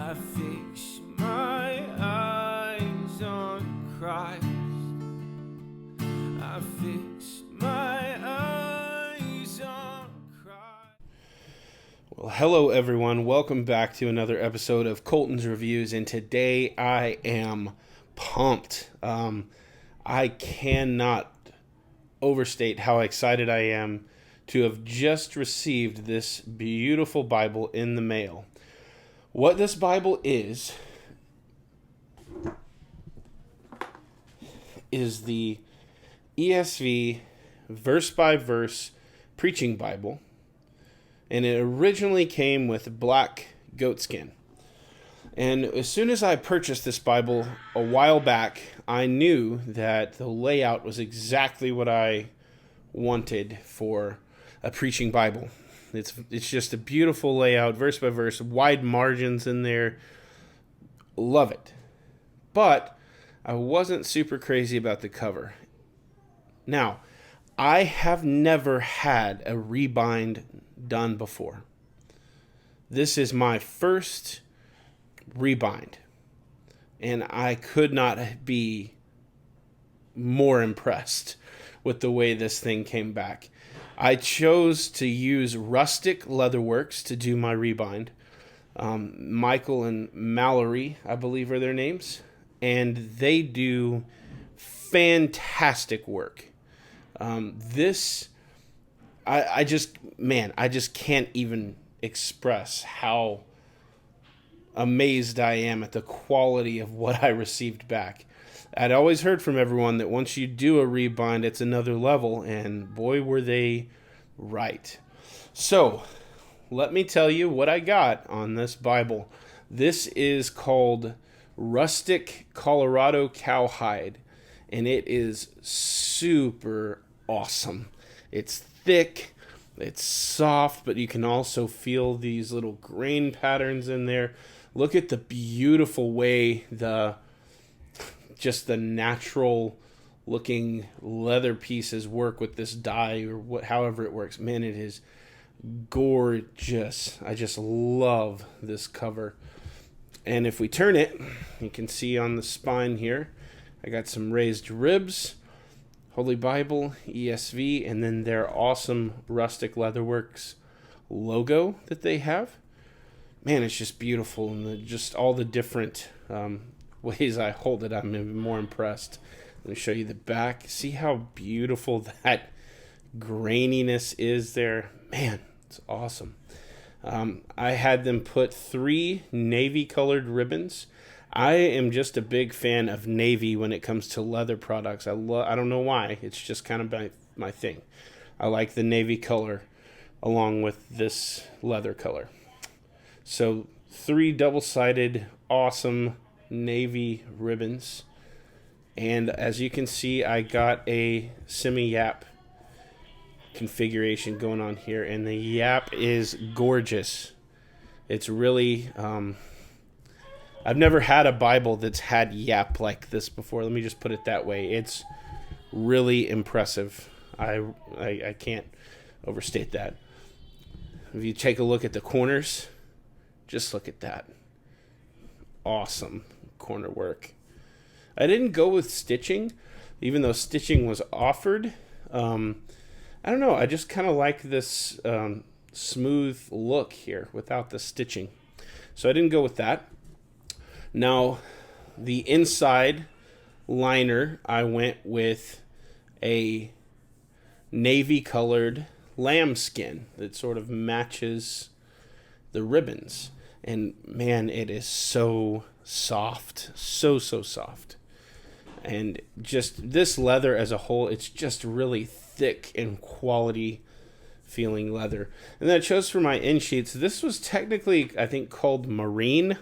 I fix my eyes on Christ. I fix my eyes on Christ. Well, hello everyone. Welcome back to another episode of Colton's Reviews, and today I am pumped. I cannot overstate how excited I am to have just received this beautiful Bible in the mail. What this Bible is the ESV verse-by-verse preaching Bible, and it originally came with black goatskin. And as soon as I purchased this Bible a while back, I knew that the layout was exactly what I wanted for a preaching Bible. It's just a beautiful layout, verse by verse, wide margins in there. Love it. But I wasn't super crazy about the cover. Now, I have never had a rebind done before. This is my first rebind, and I could not be more impressed with the way this thing came back. I chose to use Rustic Leatherworks to do my rebind. Michael and Mallory, I believe, are their names, and they do fantastic work. I just can't even express how amazed I am at the quality of what I received back. I'd always heard from everyone that once you do a rebind, it's another level, and boy, were they right. So, let me tell you what I got on this Bible. This is called Rustic Colorado Cowhide, and it is super awesome. It's thick, it's soft, but you can also feel these little grain patterns in there. Look at the beautiful way the natural looking leather pieces work with this dye, or however it works. Man, it is gorgeous. I just love this cover. And if we turn it, you can see on the spine here, I got some raised ribs, Holy Bible, ESV, and then their awesome Rustic Leatherworks logo that they have. Man, it's just beautiful, and just all the different ways I hold it, I'm even more impressed. Let me show you the back. See how beautiful that graininess is there? Man, it's awesome. I had them put 3 navy colored ribbons. I am just a big fan of navy when it comes to leather products. I don't know why. It's just kind of my thing. I like the navy color along with this leather color. So 3 double-sided awesome navy ribbons. And as you can see, I got a semi-yap configuration going on here, and the yap is gorgeous. It's really I've never had a Bible that's had yap like this before. Let me just put it that way. It's really impressive. I can't overstate that. If you take a look at the corners, just look at that. Awesome corner work. I didn't go with stitching, even though stitching was offered. I don't know. I just kind of like this smooth look here without the stitching. So I didn't go with that. Now, the inside liner, I went with a navy colored lambskin that sort of matches the ribbons. And man, it is so soft. So soft. And just this leather as a whole, it's just really thick and quality feeling leather. And then I chose for my end sheets. This was technically, I think, called marine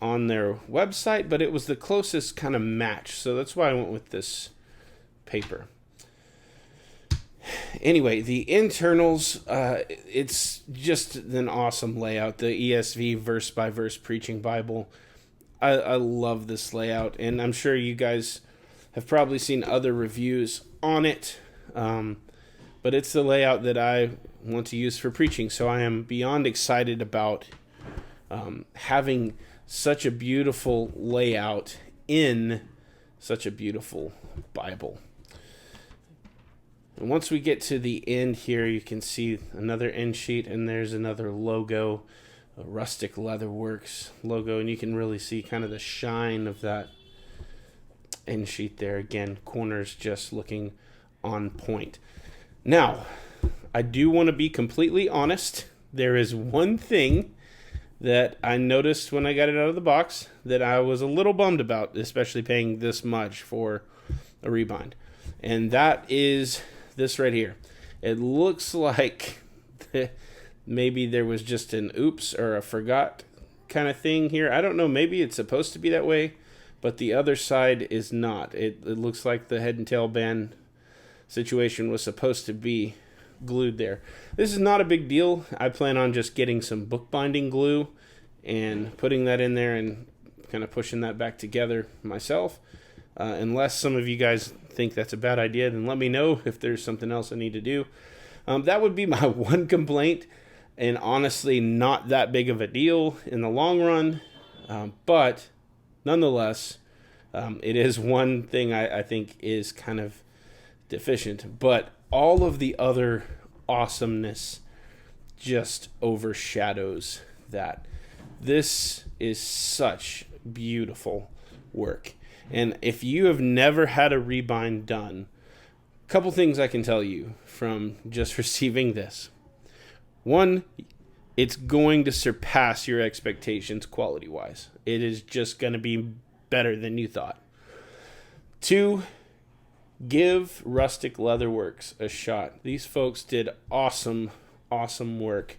on their website, but it was the closest kind of match. So that's why I went with this paper. Anyway, the internals, it's just an awesome layout. The ESV verse-by-verse preaching Bible. I love this layout, and I'm sure you guys have probably seen other reviews on it, but it's the layout that I want to use for preaching, so I am beyond excited about having such a beautiful layout in such a beautiful Bible. And once we get to the end here, you can see another end sheet, and there's another logo, a Rustic Leatherworks logo, and you can really see kind of the shine of that end sheet there. Again, corners just looking on point. Now, I do want to be completely honest. There is one thing that I noticed when I got it out of the box that I was a little bummed about, especially paying this much for a Rebind. And that is this right here. It looks like maybe there was just an oops or a forgot kind of thing here. I don't know. Maybe it's supposed to be that way, but the other side is not. It looks like the head and tail band situation was supposed to be glued there. This is not a big deal. I plan on just getting some bookbinding glue and putting that in there and kind of pushing that back together myself. Unless some of you guys think that's a bad idea, then let me know if there's something else I need to do. That would be my one complaint, and honestly not that big of a deal in the long run, but nonetheless, it is one thing I think is kind of deficient, but all of the other awesomeness just overshadows that. This is such beautiful work. And if you have never had a Rebind done, a couple things I can tell you from just receiving this. One, it's going to surpass your expectations quality-wise. It is just going to be better than you thought. Two, give Rustic Leatherworks a shot. These folks did awesome work,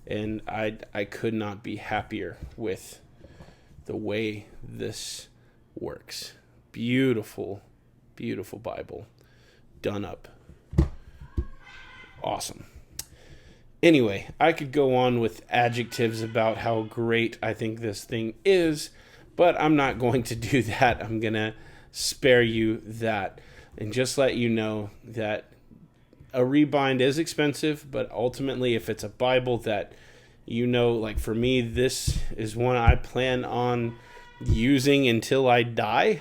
and I could not be happier with the way this works. Beautiful Bible done up. Awesome. Anyway, I could go on with adjectives about how great I think this thing is, but I'm not going to do that. I'm going to spare you that and just let you know that a Rebind is expensive, but ultimately if it's a Bible that like for me, this is one I plan on using until I die.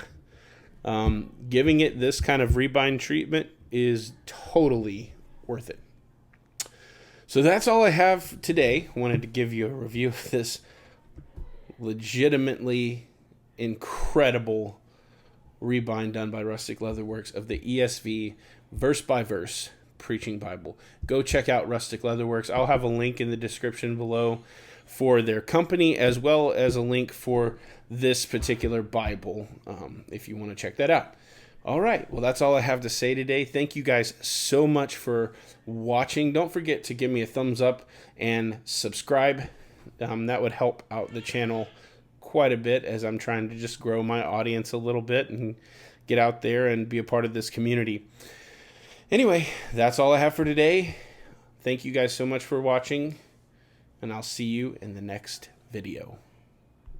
Giving it this kind of Rebind treatment is totally worth it. So that's all I have today. Wanted to give you a review of this legitimately incredible Rebind done by Rustic Leatherworks of the ESV verse by verse preaching Bible. Go check out Rustic Leatherworks. I'll have a link in the description below for their company, as well as a link for this particular Bible, if you want to check that out. All right, well, that's all I have to say today. Thank you guys so much for watching. Don't forget to give me a thumbs up and subscribe. That would help out the channel quite a bit as I'm trying to just grow my audience a little bit and get out there and be a part of this community. Anyway, that's all I have for today. Thank you guys so much for watching, and I'll see you in the next video.